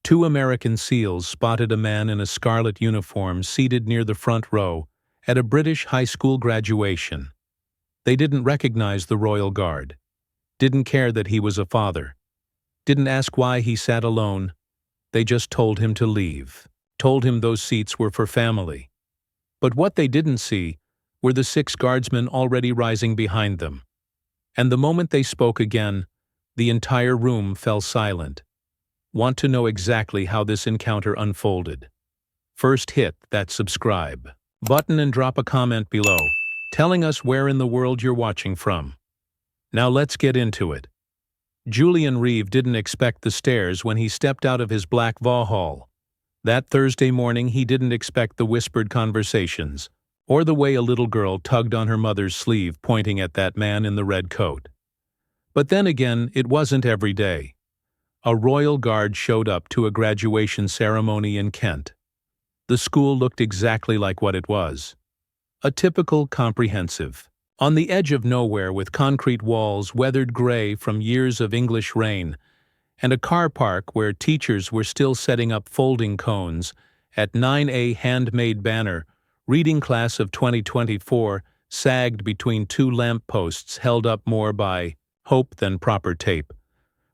Two American SEALs spotted a man in a scarlet uniform seated near the front row at a British high school graduation. They didn't recognize the Royal Guard, didn't care that he was a father, didn't ask why he sat alone. They just told him to leave, told him those seats were for family. But what they didn't see were the 6 guardsmen already rising behind them. And the moment they spoke again, the entire room fell silent. Want to know exactly how this encounter unfolded? First hit that subscribe button and drop a comment below, telling us where in the world you're watching from. Now let's get into it. Julian Reeve didn't expect the stares when he stepped out of his black Vauxhall. That Thursday morning he didn't expect the whispered conversations, or the way a little girl tugged on her mother's sleeve pointing at that man in the red coat. But then again, it wasn't every day. A Royal Guard showed up to a graduation ceremony in Kent. The school looked exactly like what it was. A typical comprehensive. On the edge of nowhere with concrete walls weathered gray from years of English rain, and a car park where teachers were still setting up folding cones. At 9A handmade banner, reading class of 2024, sagged between 2 lampposts held up more by hope than proper tape.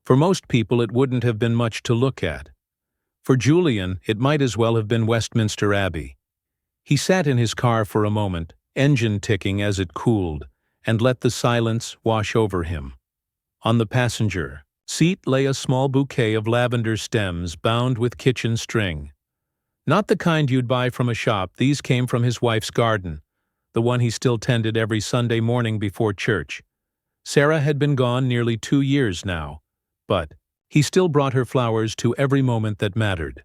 For most people it wouldn't have been much to look at. For Julian, it might as well have been Westminster Abbey. He sat in his car for a moment, engine ticking as it cooled, and let the silence wash over him. On the passenger seat lay a small bouquet of lavender stems bound with kitchen string. Not the kind you'd buy from a shop, these came from his wife's garden, the one he still tended every Sunday morning before church. Sarah had been gone nearly 2 years now, but he still brought her flowers to every moment that mattered.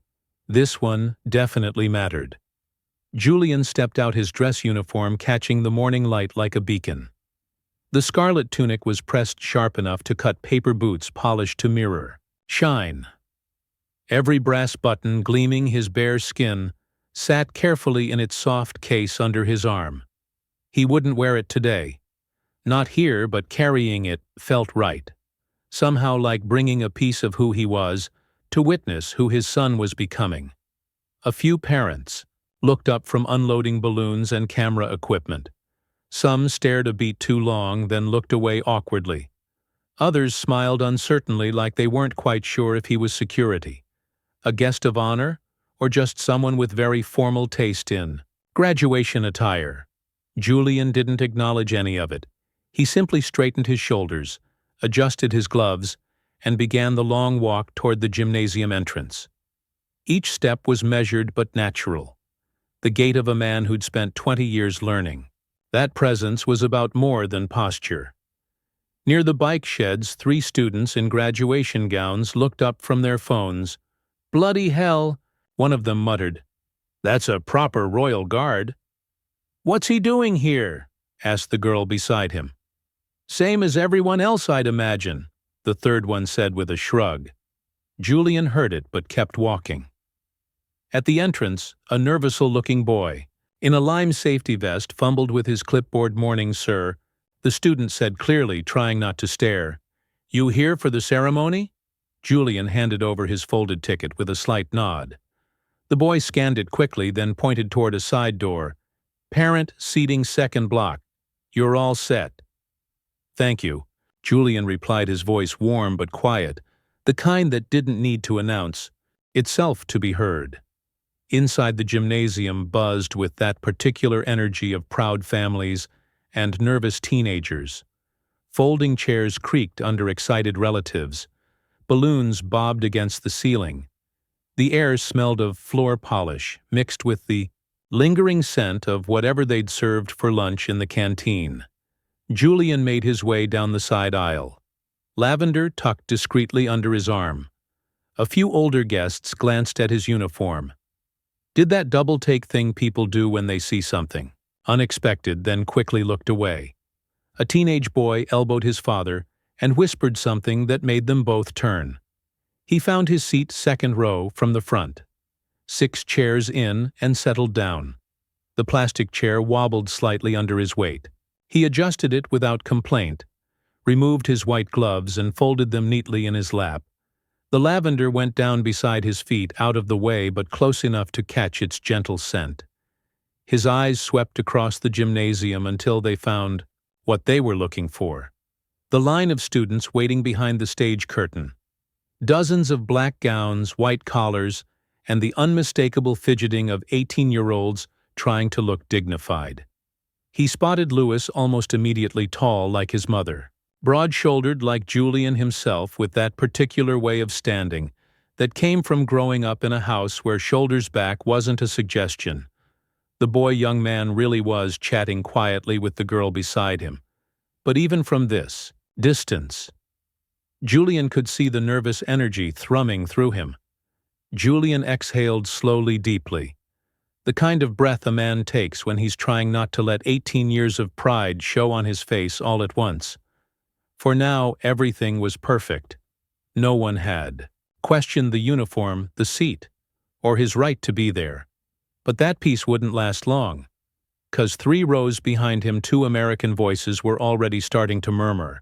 This one definitely mattered. Julian stepped out his dress uniform, catching the morning light like a beacon. The scarlet tunic was pressed sharp enough to cut paper boots polished to mirror shine. Every brass button gleaming his bare skin sat carefully in its soft case under his arm. He wouldn't wear it today. Not here, but carrying it felt right. Somehow like bringing a piece of who he was to witness who his son was becoming. A few parents looked up from unloading balloons and camera equipment. Some stared a beat too long, then looked away awkwardly. Others smiled uncertainly, like they weren't quite sure if he was security, a guest of honor, or just someone with very formal taste in graduation attire. Julian didn't acknowledge any of it. He simply straightened his shoulders, adjusted his gloves, and began the long walk toward the gymnasium entrance. Each step was measured but natural, the gait of a man who'd spent 20 years learning. That presence was about more than posture. Near the bike sheds, 3 students in graduation gowns looked up from their phones. "Bloody hell," one of them muttered. "That's a proper Royal Guard." "What's he doing here?" asked the girl beside him. "Same as everyone else, I'd imagine," the third one said with a shrug. Julian heard it but kept walking. At the entrance, a nervous-looking boy in a lime safety vest fumbled with his clipboard. "Morning, sir," the student said clearly, trying not to stare. "You here for the ceremony?" Julian handed over his folded ticket with a slight nod. The boy scanned it quickly, then pointed toward a side door. "Parent, seating second block. You're all set." "Thank you," Julian replied, his voice warm but quiet, the kind that didn't need to announce itself to be heard. Inside the gymnasium buzzed with that particular energy of proud families and nervous teenagers. Folding chairs creaked under excited relatives. Balloons bobbed against the ceiling. The air smelled of floor polish, mixed with the lingering scent of whatever they'd served for lunch in the canteen. Julian made his way down the side aisle, lavender tucked discreetly under his arm. A few older guests glanced at his uniform. Did that double-take thing people do when they see something unexpected, then quickly looked away. A teenage boy elbowed his father and whispered something that made them both turn. He found his seat second row from the front. 6 chairs in and settled down. The plastic chair wobbled slightly under his weight. He adjusted it without complaint, removed his white gloves and folded them neatly in his lap. The lavender went down beside his feet, out of the way but close enough to catch its gentle scent. His eyes swept across the gymnasium until they found what they were looking for. The line of students waiting behind the stage curtain. Dozens of black gowns, white collars, and the unmistakable fidgeting of 18-year-olds trying to look dignified. He spotted Louis, almost immediately tall like his mother, broad-shouldered like Julian himself, with that particular way of standing that came from growing up in a house where shoulders back wasn't a suggestion. The young man really was chatting quietly with the girl beside him. But even from this distance, Julian could see the nervous energy thrumming through him. Julian exhaled slowly, deeply. The kind of breath a man takes when he's trying not to let 18 years of pride show on his face all at once. For now, everything was perfect. No one had questioned the uniform, the seat, or his right to be there. But that peace wouldn't last long, 'cause 3 rows behind him 2 American voices were already starting to murmur,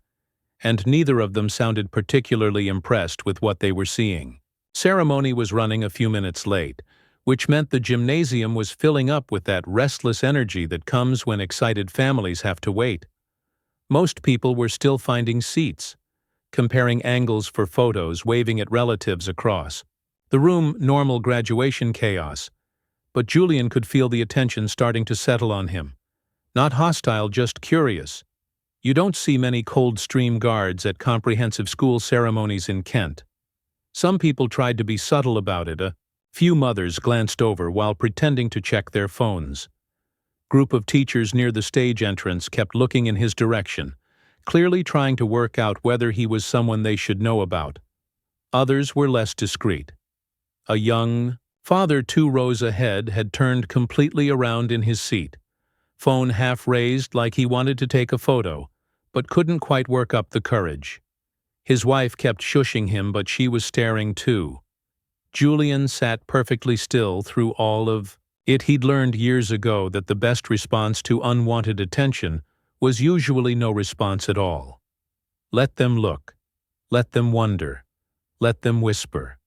and neither of them sounded particularly impressed with what they were seeing. Ceremony was running a few minutes late, which meant the gymnasium was filling up with that restless energy that comes when excited families have to wait. Most people were still finding seats, comparing angles for photos, waving at relatives across. The room, normal graduation chaos, but Julian could feel the attention starting to settle on him. Not hostile, just curious. You don't see many Coldstream Guards at comprehensive school ceremonies in Kent. Some people tried to be subtle about it. A few mothers glanced over while pretending to check their phones. Group of teachers near the stage entrance kept looking in his direction, clearly trying to work out whether he was someone they should know about. Others were less discreet. A young father 2 rows ahead had turned completely around in his seat, phone half raised like he wanted to take a photo, but couldn't quite work up the courage. His wife kept shushing him, but she was staring too. Julian sat perfectly still through all of it. He'd learned years ago that the best response to unwanted attention was usually no response at all. Let them look. Let them wonder. Let them whisper.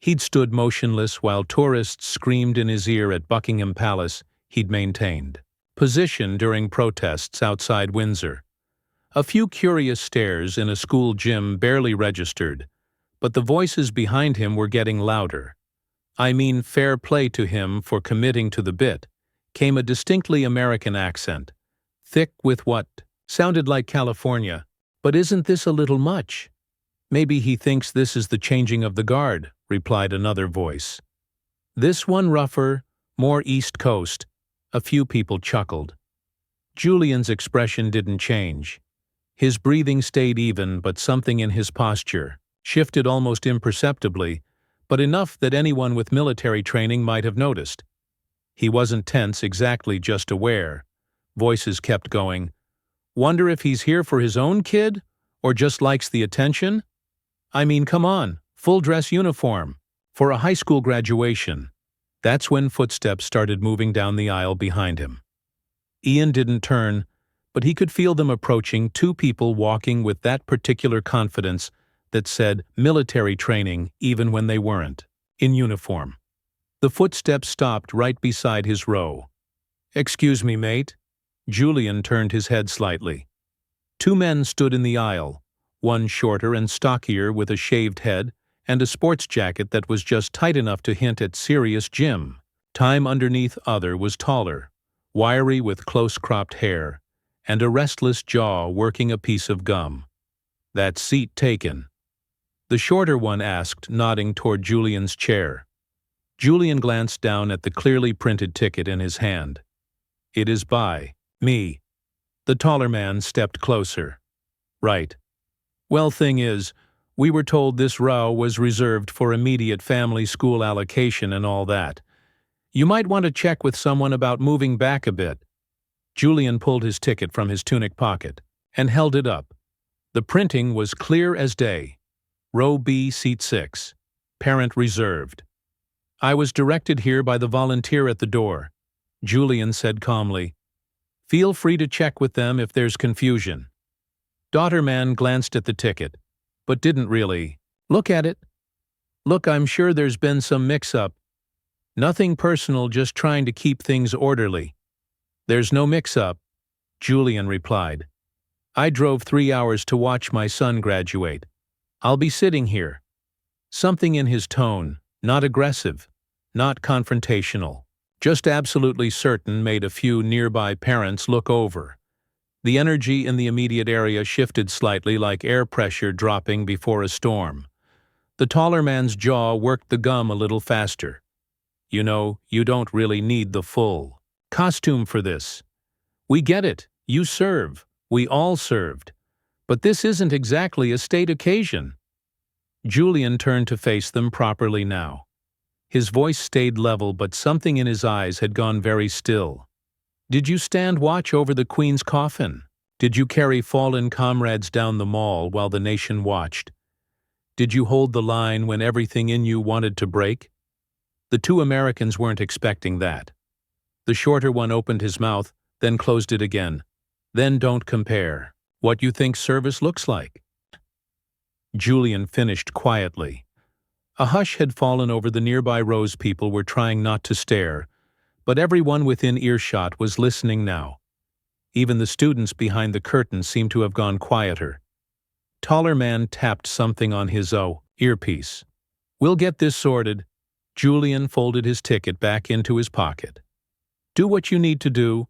He'd stood motionless while tourists screamed in his ear at Buckingham Palace. He'd maintained position during protests outside Windsor. A few curious stares in a school gym barely registered, but the voices behind him were getting louder. I mean, fair play to him for committing to the bit, came a distinctly American accent, thick with what sounded like California. But isn't this a little much? Maybe he thinks this is the changing of the guard, replied another voice. This one rougher, more East Coast. A few people chuckled. Julian's expression didn't change. His breathing stayed even, but something in his posture shifted almost imperceptibly, but enough that anyone with military training might have noticed. He wasn't tense exactly, just aware. Voices kept going. Wonder if he's here for his own kid, or just likes the attention? I mean, come on, full dress uniform, for a high school graduation. That's when footsteps started moving down the aisle behind him. Ian didn't turn, but he could feel them approaching, 2 people walking with that particular confidence that said military training even when they weren't in uniform. The footsteps stopped right beside his row. Excuse me, mate. Julian turned his head slightly. 2 men stood in the aisle, one shorter and stockier with a shaved head and a sports jacket that was just tight enough to hint at serious gym time. Underneath, other was taller, wiry with close-cropped hair, and a restless jaw working a piece of gum. That seat taken? The shorter one asked, nodding toward Julian's chair. Julian glanced down at the clearly printed ticket in his hand. It is by me. The taller man stepped closer. Right. Well, thing is, we were told this row was reserved for immediate family school allocation and all that. You might want to check with someone about moving back a bit. Julian pulled his ticket from his tunic pocket and held it up. The printing was clear as day. Row B, seat 6. Parent reserved. I was directed here by the volunteer at the door, Julian said calmly. Feel free to check with them if there's confusion. Daughter man glanced at the ticket, but didn't really look at it. Look, I'm sure there's been some mix-up. Nothing personal, just trying to keep things orderly. There's no mix-up, Julian replied. I drove 3 hours to watch my son graduate. I'll be sitting here. Something in his tone, not aggressive, not confrontational, just absolutely certain, made a few nearby parents look over. The energy in the immediate area shifted slightly, like air pressure dropping before a storm. The taller man's jaw worked the gum a little faster. You know, you don't really need the full costume for this. We get it. You serve. We all served. But this isn't exactly a state occasion. Julian turned to face them properly now. His voice stayed level, but something in his eyes had gone very still. Did you stand watch over the Queen's coffin? Did you carry fallen comrades down the mall while the nation watched? Did you hold the line when everything in you wanted to break? The two Americans weren't expecting that. The shorter one opened his mouth, then closed it again. Then don't compare what you think service looks like. Julian finished quietly. A hush had fallen over the nearby rows. People were trying not to stare, but everyone within earshot was listening now. Even the students behind the curtain seemed to have gone quieter. Taller man tapped something on his earpiece. We'll get this sorted. Julian folded his ticket back into his pocket. Do what you need to do.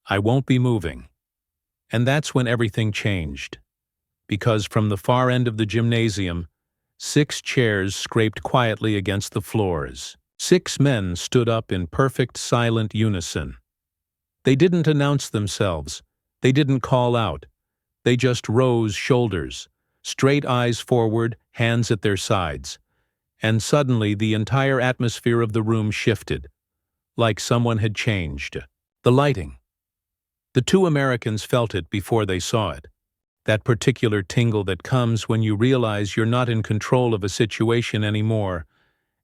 I won't be moving. And that's when everything changed. Because from the far end of the gymnasium, 6 chairs scraped quietly against the floors. 6 men stood up in perfect silent unison. They didn't announce themselves. They didn't call out. They just rose, shoulders, straight eyes forward, hands at their sides. And suddenly the entire atmosphere of the room shifted, like someone had changed. The lighting. The two Americans felt it before they saw it. That particular tingle that comes when you realize you're not in control of a situation anymore,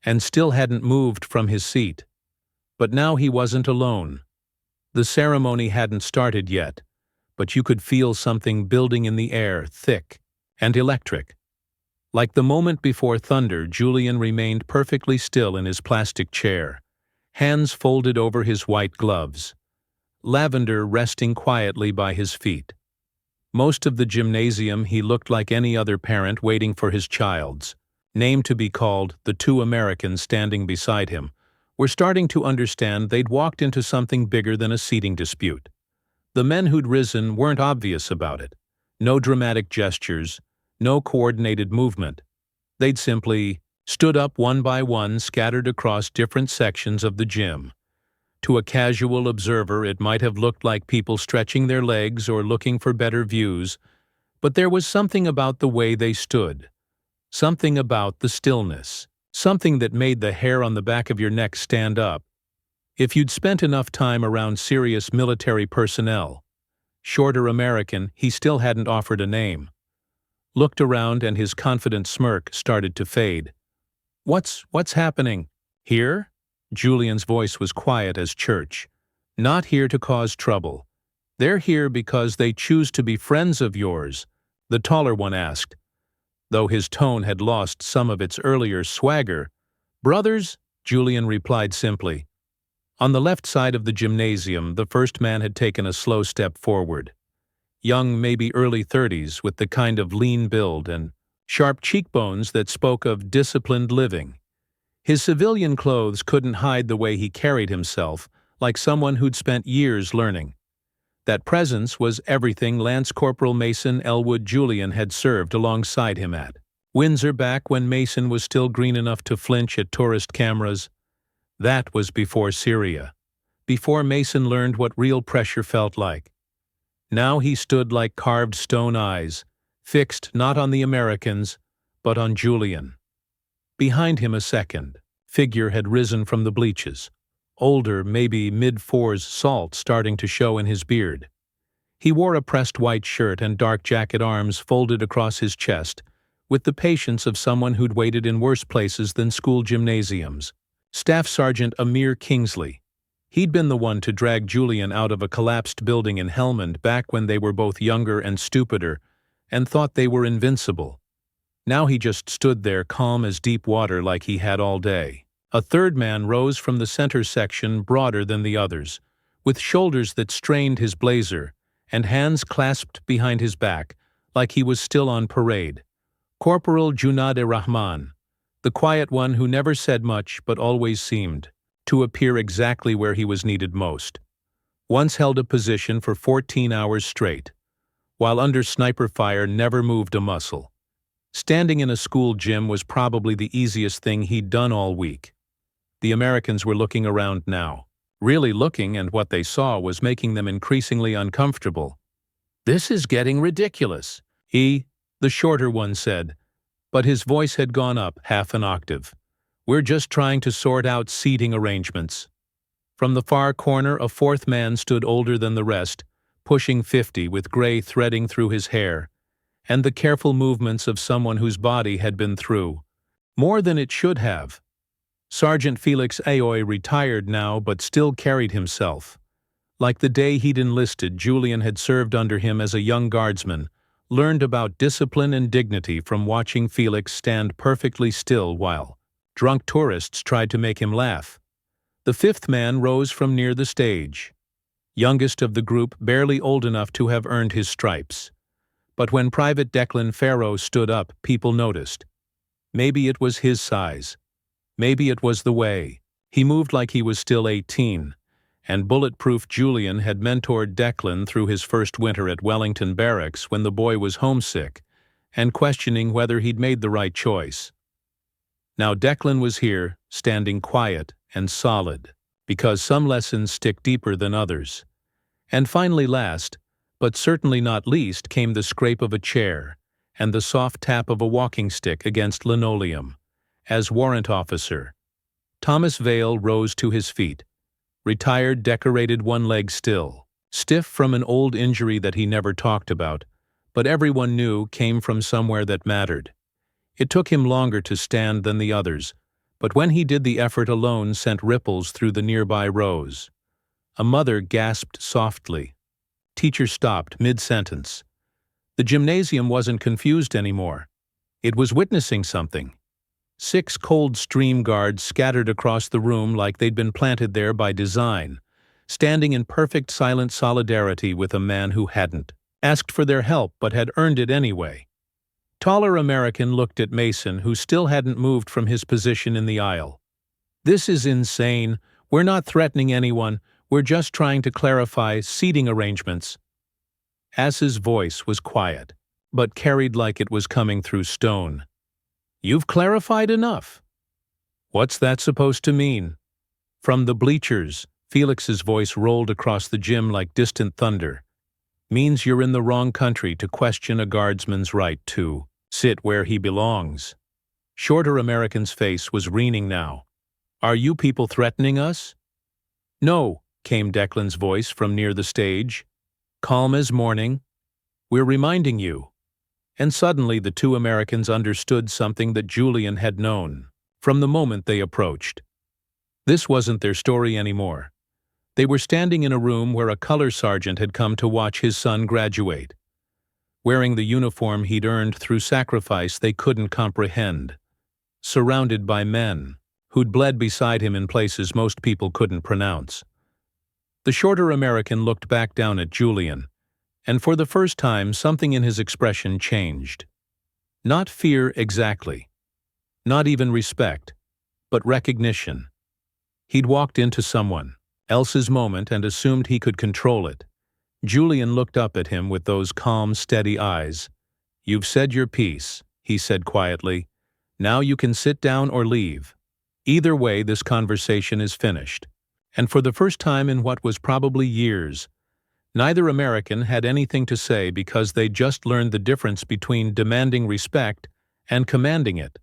and still hadn't moved from his seat. But now he wasn't alone. The ceremony hadn't started yet, but you could feel something building in the air, thick and electric. Like the moment before thunder, Julian remained perfectly still in his plastic chair, hands folded over his white gloves, lavender resting quietly by his feet. Most of the gymnasium, he looked like any other parent waiting for his child's name to be called. The two Americans standing beside him were starting to understand they'd walked into something bigger than a seating dispute. The men who'd risen weren't obvious about it. No dramatic gestures, no coordinated movement. They'd simply stood up one by one, scattered across different sections of the gym. To a casual observer, it might have looked like people stretching their legs or looking for better views, but there was something about the way they stood, something about the stillness, something that made the hair on the back of your neck stand up. If you'd spent enough time around serious military personnel, shorter American, he still hadn't offered a name, looked around and his confident smirk started to fade. What's happening? Here? Julian's voice was quiet as church. Not here to cause trouble. They're here because they choose to be friends of yours, the taller one asked, though his tone had lost some of its earlier swagger. Brothers, Julian replied simply. On the left side of the gymnasium, the first man had taken a slow step forward. Young, maybe early 30s, with the kind of lean build and sharp cheekbones that spoke of disciplined living. His civilian clothes couldn't hide the way he carried himself, like someone who'd spent years learning. That presence was everything Lance Corporal Mason Elwood Julian had served alongside him at Windsor back when Mason was still green enough to flinch at tourist cameras. That was before Syria, before Mason learned what real pressure felt like. Now he stood like carved stone eyes, fixed not on the Americans, but on Julian. Behind him a second figure had risen from the bleachers, older, maybe mid-fours, salt starting to show in his beard. He wore a pressed white shirt and dark jacket, arms folded across his chest, with the patience of someone who'd waited in worse places than school gymnasiums. Staff Sergeant Amir Kingsley. He'd been the one to drag Julian out of a collapsed building in Helmand back when they were both younger and stupider, and thought they were invincible. Now he just stood there calm as deep water like he had all day. A third man rose from the center section, broader than the others, with shoulders that strained his blazer, and hands clasped behind his back, like he was still on parade. Corporal Junaid-e-Rahman, the quiet one who never said much but always seemed to appear exactly where he was needed most. Once held a position for 14 hours straight, while under sniper fire never moved a muscle. Standing in a school gym was probably the easiest thing he'd done all week. The Americans were looking around now. Really looking, and what they saw was making them increasingly uncomfortable. "This is getting ridiculous," the shorter one said, but his voice had gone up half an octave. "We're just trying to sort out seating arrangements." From the far corner, a fourth man stood older than the rest, pushing 50, with gray threading through his hair, and the careful movements of someone whose body had been through more than it should have. Sergeant Felix Aoy, retired now but still carried himself. Like the day he'd enlisted, Julian had served under him as a young guardsman, learned about discipline and dignity from watching Felix stand perfectly still while drunk tourists tried to make him laugh. The fifth man rose from near the stage, youngest of the group, barely old enough to have earned his stripes. But when Private Declan Farrow stood up, people noticed. Maybe it was his size. Maybe it was the way he moved, like he was still 18, and bulletproof Julian had mentored Declan through his first winter at Wellington Barracks when the boy was homesick and questioning whether he'd made the right choice. Now Declan was here, standing quiet and solid, because some lessons stick deeper than others. And finally, last, but certainly not least, came the scrape of a chair and the soft tap of a walking stick against linoleum. As warrant officer, Thomas Vale rose to his feet, retired, decorated, one leg still, stiff from an old injury that he never talked about, but everyone knew came from somewhere that mattered. It took him longer to stand than the others, but when he did, the effort alone sent ripples through the nearby rows. A mother gasped softly. Teacher stopped mid-sentence. The gymnasium wasn't confused anymore. It was witnessing something. 6 cold stream guards scattered across the room like they'd been planted there by design, standing in perfect silent solidarity with a man who hadn't asked for their help but had earned it anyway. Taller American looked at Mason, who still hadn't moved from his position in the aisle. "This is insane. We're not threatening anyone. We're just trying to clarify seating arrangements." Ass's voice was quiet, but carried like it was coming through stone. "You've clarified enough." "What's that supposed to mean?" From the bleachers, Felix's voice rolled across the gym like distant thunder. "Means you're in the wrong country to question a guardsman's right to sit where he belongs." Shorter American's face was wreathing now. "Are you people threatening us?" "No," came Declan's voice from near the stage, calm as morning. "We're reminding you." And suddenly the 2 Americans understood something that Julian had known from the moment they approached. This wasn't their story anymore. They were standing in a room where a color sergeant had come to watch his son graduate, wearing the uniform he'd earned through sacrifice they couldn't comprehend, surrounded by men who'd bled beside him in places most people couldn't pronounce. The shorter American looked back down at Julian, and for the first time something in his expression changed. Not fear exactly, not even respect, but recognition. He'd walked into someone else's moment and assumed he could control it. Julian looked up at him with those calm, steady eyes. "You've said your piece," he said quietly. "Now you can sit down or leave. Either way, this conversation is finished." And for the first time in what was probably years, neither American had anything to say, because they'd just learned the difference between demanding respect and commanding it.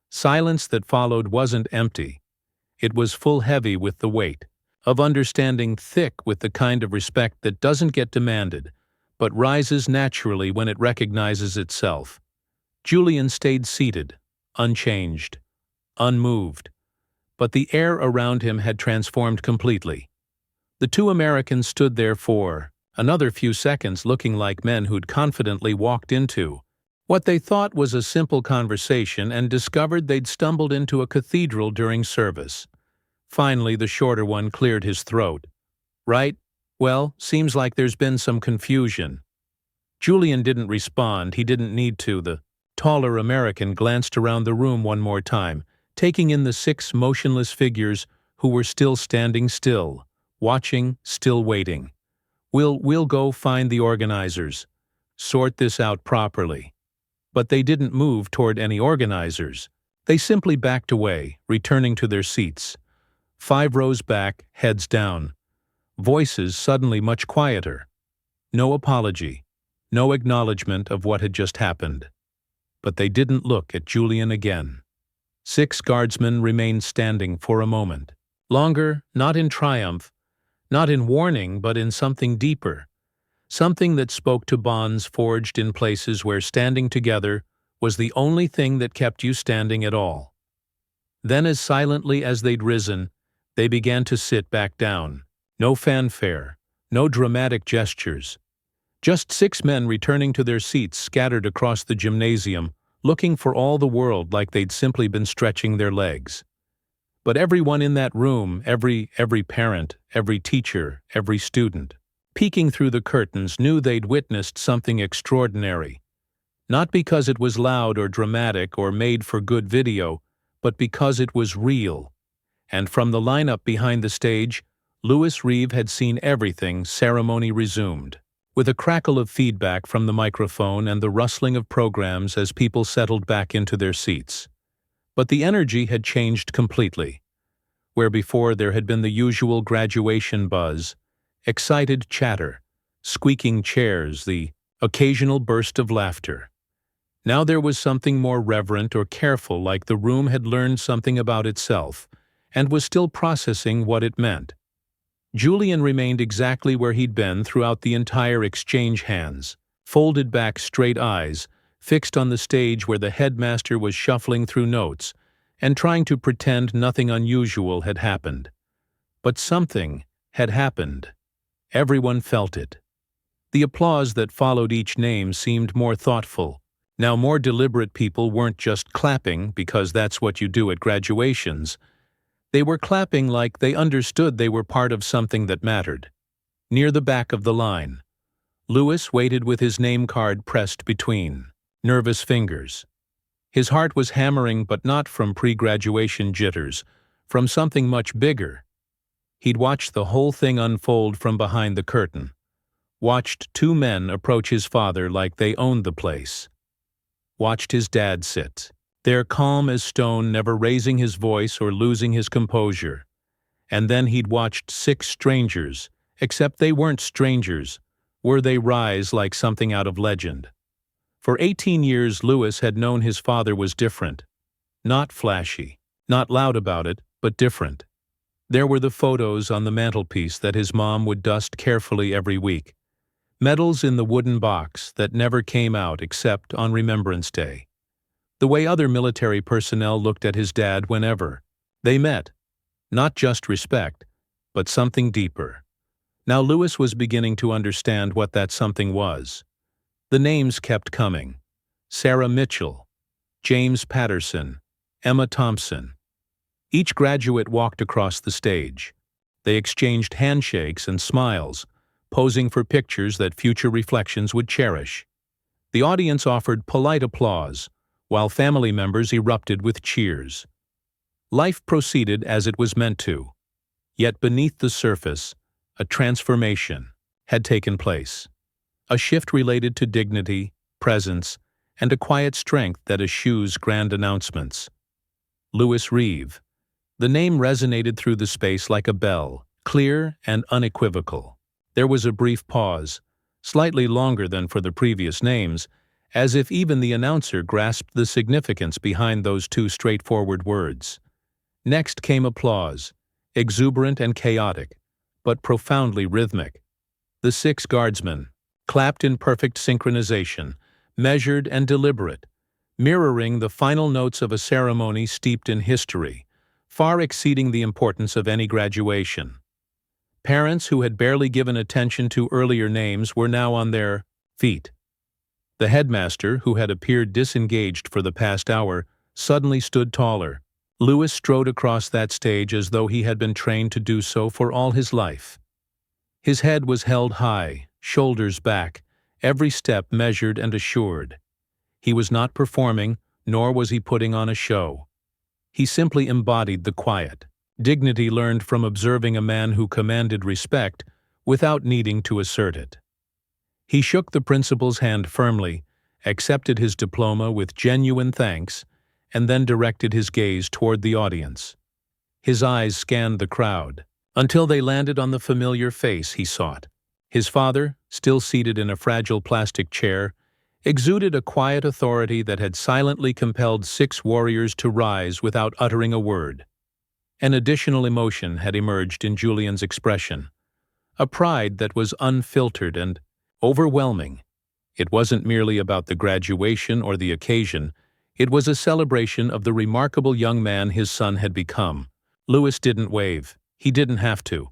Silence that followed wasn't empty. It was full, heavy with the weight of understanding, thick with the kind of respect that doesn't get demanded, but rises naturally when it recognizes itself. Julian stayed seated, unchanged, unmoved, but the air around him had transformed completely. The 2 Americans stood there for another few seconds, looking like men who'd confidently walked into What they thought was a simple conversation and discovered they'd stumbled into a cathedral during service. Finally, the shorter one cleared his throat. "Right? Well, seems like there's been some confusion." Julian didn't respond. He didn't need to. The taller American glanced around the room one more time, taking in the 6 motionless figures who were still standing still, watching, still waiting. We'll go find the organizers. Sort this out properly." But they didn't move toward any organizers. They simply backed away, returning to their seats. 5 rows back, heads down. Voices suddenly much quieter. No apology. No acknowledgement of what had just happened. But they didn't look at Julian again. 6 guardsmen remained standing for a moment. Longer, not in triumph, not in warning, but in something deeper. Something that spoke to bonds forged in places where standing together was the only thing that kept you standing at all. Then, as silently as they'd risen, they began to sit back down. No fanfare, no dramatic gestures. Just 6 men returning to their seats scattered across the gymnasium, looking for all the world like they'd simply been stretching their legs. But everyone in that room, every parent, every teacher, every student, peeking through the curtains, knew they'd witnessed something extraordinary. Not because it was loud or dramatic or made for good video, but because it was real. And from the lineup behind the stage, Julian Reeve had seen everything. Ceremony resumed, with a crackle of feedback from the microphone and the rustling of programs as people settled back into their seats. But the energy had changed completely. Where before there had been the usual graduation buzz, excited chatter, squeaking chairs, the occasional burst of laughter. Now there was something more reverent or careful, like the room had learned something about itself and was still processing what it meant. Julian remained exactly where he'd been throughout the entire exchange, hands, folded back, straight eyes, fixed on the stage where the headmaster was shuffling through notes and trying to pretend nothing unusual had happened. But something had happened. Everyone felt it. The applause that followed each name seemed more thoughtful. Now more deliberate. People weren't just clapping because that's what you do at graduations. They were clapping like they understood they were part of something that mattered. Near the back of the line, Lewis waited with his name card pressed between nervous fingers. His heart was hammering, but not from pre-graduation jitters, from something much bigger. He'd watched the whole thing unfold from behind the curtain, watched 2 men approach his father like they owned the place, watched his dad sit there calm as stone, never raising his voice or losing his composure. And then he'd watched 6 strangers, except they weren't strangers, were they, rise like something out of legend. For 18 years Lewis had known his father was different. Not flashy, not loud about it, but different. There were the photos on the mantelpiece that his mom would dust carefully every week. Medals in the wooden box that never came out except on Remembrance Day. The way other military personnel looked at his dad whenever they met. Not just respect, but something deeper. Now Lewis was beginning to understand what that something was. The names kept coming. Sarah Mitchell, James Patterson, Emma Thompson. Each graduate walked across the stage. They exchanged handshakes and smiles, posing for pictures that future reflections would cherish. The audience offered polite applause, while family members erupted with cheers. Life proceeded as it was meant to. Yet beneath the surface, a transformation had taken place. A shift related to dignity, presence, and a quiet strength that eschews grand announcements. Julian Reeve. The name resonated through the space like a bell, clear and unequivocal. There was a brief pause, slightly longer than for the previous names, as if even the announcer grasped the significance behind those 2 straightforward words. Next came applause, exuberant and chaotic, but profoundly rhythmic. The 6 guardsmen clapped in perfect synchronization, measured and deliberate, mirroring the final notes of a ceremony steeped in history, far exceeding the importance of any graduation. Parents who had barely given attention to earlier names were now on their feet. The headmaster, who had appeared disengaged for the past hour, suddenly stood taller. Lewis strode across that stage as though he had been trained to do so for all his life. His head was held high, shoulders back, every step measured and assured. He was not performing, nor was he putting on a show. He simply embodied the quiet dignity learned from observing a man who commanded respect without needing to assert it. He shook the principal's hand firmly, accepted his diploma with genuine thanks, and then directed his gaze toward the audience. His eyes scanned the crowd, until they landed on the familiar face he sought. His father, still seated in a fragile plastic chair, exuded a quiet authority that had silently compelled 6 warriors to rise without uttering a word. An additional emotion had emerged in Julian's expression, a pride that was unfiltered and overwhelming. It wasn't merely about the graduation or the occasion, it was a celebration of the remarkable young man his son had become. Lewis didn't wave. He didn't have to.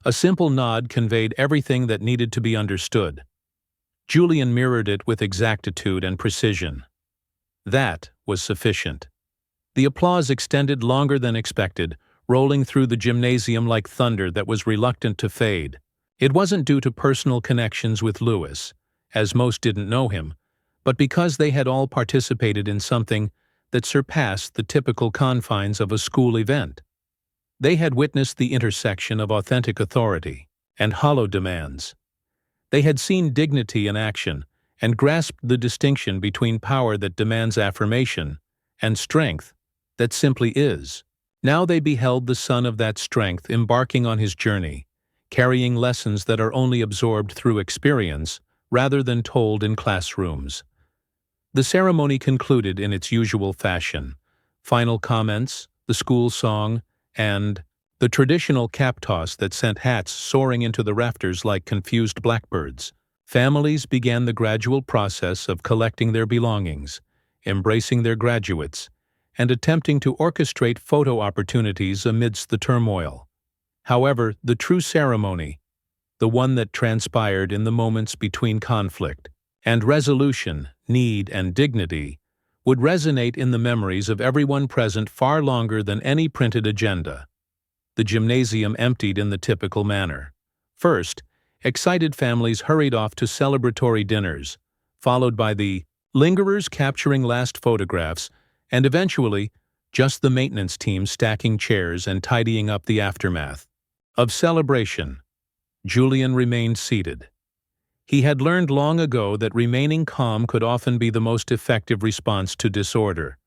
A simple nod conveyed everything that needed to be understood. Julian mirrored it with exactitude and precision. That was sufficient. The applause extended longer than expected, rolling through the gymnasium like thunder that was reluctant to fade. It wasn't due to personal connections with Lewis, as most didn't know him, but because they had all participated in something that surpassed the typical confines of a school event. They had witnessed the intersection of authentic authority and hollow demands. They had seen dignity in action and grasped the distinction between power that demands affirmation and strength that simply is. Now they beheld the son of that strength embarking on his journey, carrying lessons that are only absorbed through experience rather than told in classrooms. The ceremony concluded in its usual fashion. Final comments, the school song, and the traditional cap toss that sent hats soaring into the rafters like confused blackbirds. Families began the gradual process of collecting their belongings, embracing their graduates, and attempting to orchestrate photo opportunities amidst the turmoil. However, the true ceremony, the one that transpired in the moments between conflict and resolution, need and dignity, would resonate in the memories of everyone present far longer than any printed agenda. The gymnasium emptied in the typical manner. First, excited families hurried off to celebratory dinners, followed by the lingerers capturing last photographs, and eventually, just the maintenance team stacking chairs and tidying up the aftermath. Of celebration, Julian remained seated. He had learned long ago that remaining calm could often be the most effective response to disorder.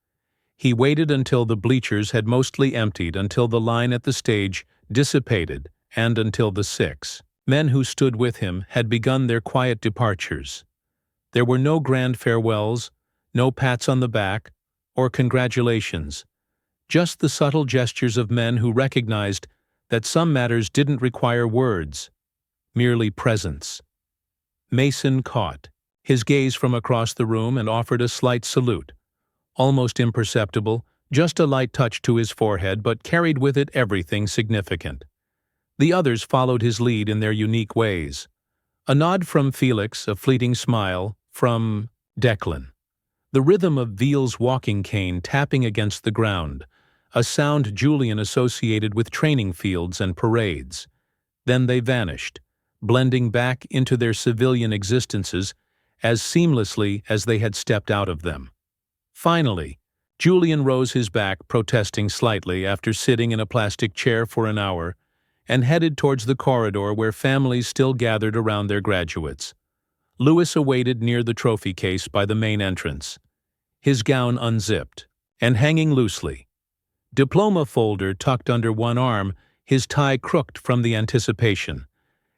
He waited until the bleachers had mostly emptied, until the line at the stage dissipated, and until the 6 men who stood with him had begun their quiet departures. There were no grand farewells, no pats on the back, or congratulations, just the subtle gestures of men who recognized that some matters didn't require words, merely presence. Mason caught his gaze from across the room and offered a slight salute, almost imperceptible, just a light touch to his forehead, but carried with it everything significant. The others followed his lead in their unique ways. A nod from Felix, a fleeting smile from Declan. The rhythm of Veal's walking cane tapping against the ground, a sound Julian associated with training fields and parades. Then they vanished, blending back into their civilian existences as seamlessly as they had stepped out of them. Finally, Julian rose his back, protesting slightly after sitting in a plastic chair for an hour, and headed towards the corridor where families still gathered around their graduates. Lewis awaited near the trophy case by the main entrance, his gown unzipped and hanging loosely. Diploma folder tucked under one arm, his tie crooked from the anticipation.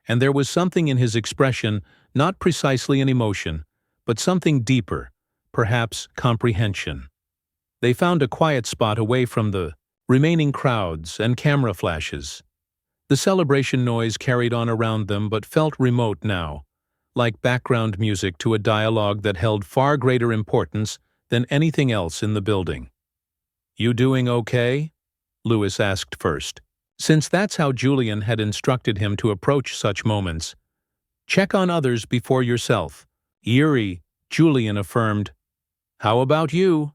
And there was something in his expression, not precisely an emotion, but something deeper, perhaps comprehension. They found a quiet spot away from the remaining crowds and camera flashes. The celebration noise carried on around them but felt remote now, like background music to a dialogue that held far greater importance than anything else in the building. "You doing okay?" Lewis asked first, since that's how Julian had instructed him to approach such moments. "Check on others before yourself." Eerie, Julian affirmed, "How about you?"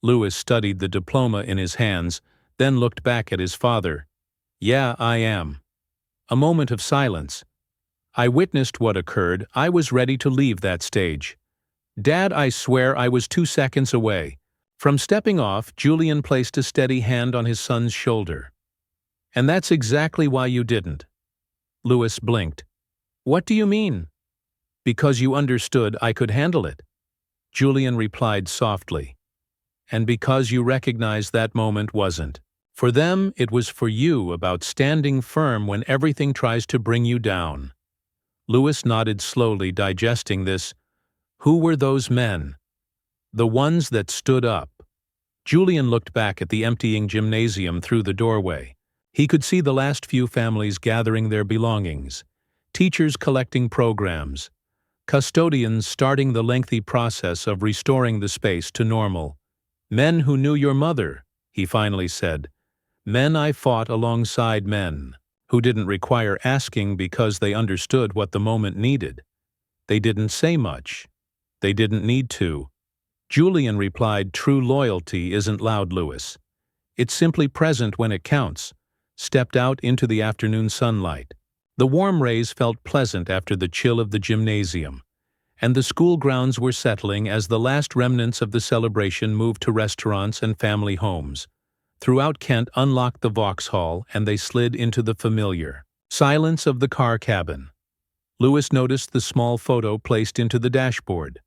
Lewis studied the diploma in his hands, then looked back at his father. "Yeah, I am." A moment of silence. "I witnessed what occurred. I was ready to leave that stage. Dad, I swear I was 2 seconds away." From stepping off, Julian placed a steady hand on his son's shoulder. "And that's exactly why you didn't." Lewis blinked. "What do you mean?" "Because you understood I could handle it," Julian replied softly. "And because you recognized that moment wasn't. For them, it was for you about standing firm when everything tries to bring you down." Lewis nodded slowly, digesting this. Who were those men? The ones that stood up. Julian looked back at the emptying gymnasium through the doorway. He could see the last few families gathering their belongings, teachers collecting programs, custodians starting the lengthy process of restoring the space to normal. "Men who knew your mother," he finally said. "Men I fought alongside men who didn't require asking because they understood what the moment needed. They didn't say much. They didn't need to." Julian replied, "True loyalty isn't loud, Lewis. It's simply present when it counts." Stepped out into the afternoon sunlight. The warm rays felt pleasant after the chill of the gymnasium, and the school grounds were settling as the last remnants of the celebration moved to restaurants and family homes. Throughout Kent unlocked the Vauxhall, and they slid into the familiar silence of the car cabin. Lewis noticed the small photo placed into the dashboard,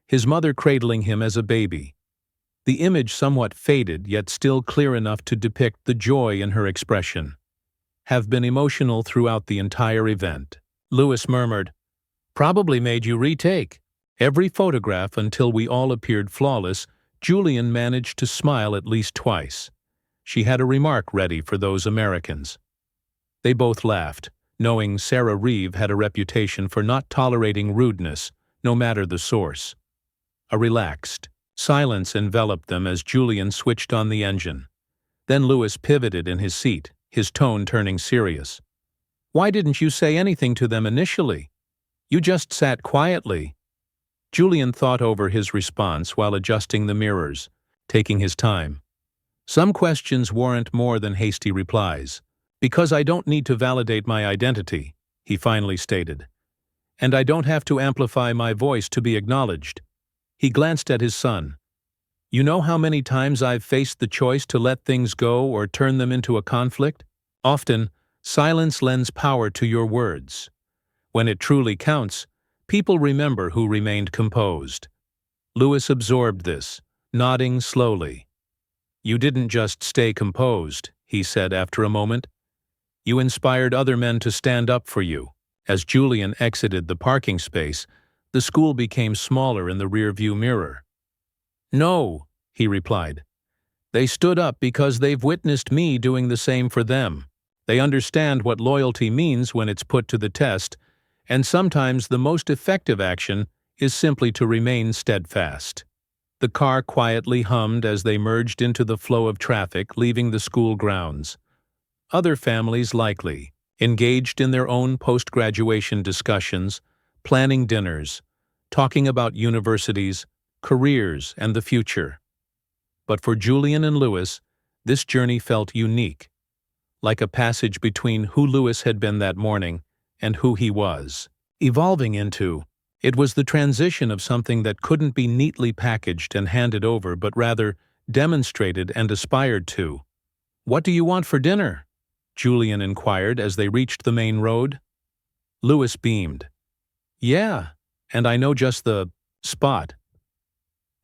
his mother cradling him as a baby. The image somewhat faded, yet still clear enough to depict the joy in her expression. "Have been emotional throughout the entire event," Lewis murmured. "Probably made you retake." Every photograph until we all appeared flawless, Julian managed to smile at least twice. She had a remark ready for those Americans. They both laughed, knowing Sarah Reeve had a reputation for not tolerating rudeness, no matter the source. A relaxed silence enveloped them as Julian switched on the engine. Then Lewis pivoted in his seat, his tone turning serious. "Why didn't you say anything to them initially? You just sat quietly." Julian thought over his response while adjusting the mirrors, taking his time. "Some questions warrant more than hasty replies. Because I don't need to validate my identity," he finally stated. "And I don't have to amplify my voice to be acknowledged." He glanced at his son. "You know how many times I've faced the choice to let things go or turn them into a conflict? Often, silence lends power to your words. When it truly counts, people remember who remained composed." Lewis absorbed this, nodding slowly. "You didn't just stay composed," he said after a moment. "You inspired other men to stand up for you." As Julian exited the parking space, the school became smaller in the rearview mirror. "No," he replied. "They stood up because they've witnessed me doing the same for them. They understand what loyalty means when it's put to the test, and sometimes the most effective action is simply to remain steadfast." The car quietly hummed as they merged into the flow of traffic, leaving the school grounds. Other families likely, engaged in their own post-graduation discussions, planning dinners, talking about universities, careers, and the future. But for Julian and Lewis, this journey felt unique, like a passage between who Lewis had been that morning and who he was evolving into. It was the transition of something that couldn't be neatly packaged and handed over, but rather demonstrated and aspired to. "What do you want for dinner?" Julian inquired as they reached the main road. Lewis beamed. "Yeah, and I know just the spot."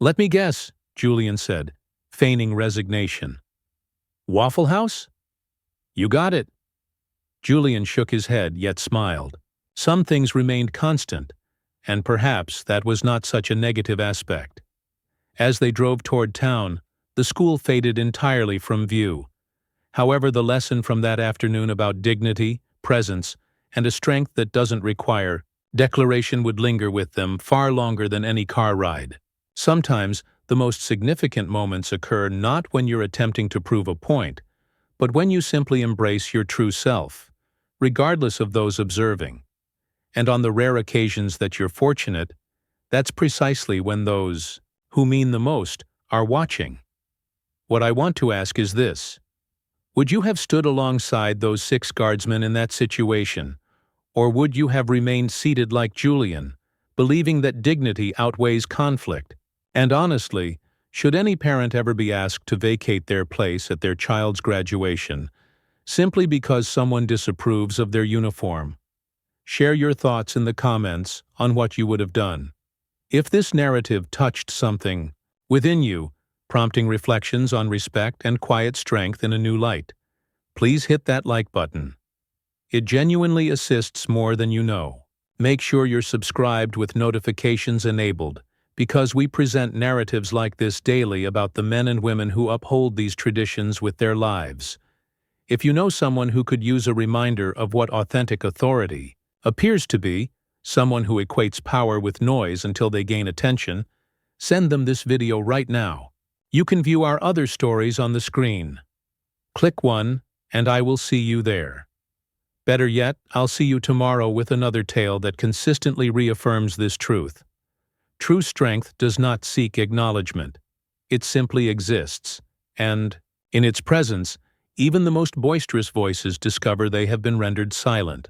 "Let me guess," Julian said, feigning resignation. "Waffle House?" "You got it." Julian shook his head, yet smiled. Some things remained constant, and perhaps that was not such a negative aspect. As they drove toward town, the school faded entirely from view. However, the lesson from that afternoon about dignity, presence, and a strength that doesn't require declaration would linger with them far longer than any car ride. Sometimes, the most significant moments occur not when you're attempting to prove a point, but when you simply embrace your true self, regardless of those observing. And on the rare occasions that you're fortunate, That's precisely when those who mean the most are watching. What I want to ask is this: would you have stood alongside those 6 guardsmen in that situation, or would you have remained seated like Julian, believing that dignity outweighs conflict? And honestly, should any parent ever be asked to vacate their place at their child's graduation simply because someone disapproves of their uniform? Share your thoughts in the comments on what you would have done. If this narrative touched something within you, prompting reflections on respect and quiet strength in a new light, please hit that like button. It genuinely assists more than you know. Make sure you're subscribed with notifications enabled, because we present narratives like this daily about the men and women who uphold these traditions with their lives. If you know someone who could use a reminder of what authentic authority appears to be, someone who equates power with noise until they gain attention, send them this video right now. You can view our other stories on the screen. Click one, and I will see you there. Better yet, I'll see you tomorrow with another tale that consistently reaffirms this truth. True strength does not seek acknowledgement. It simply exists, and, in its presence, even the most boisterous voices discover they have been rendered silent.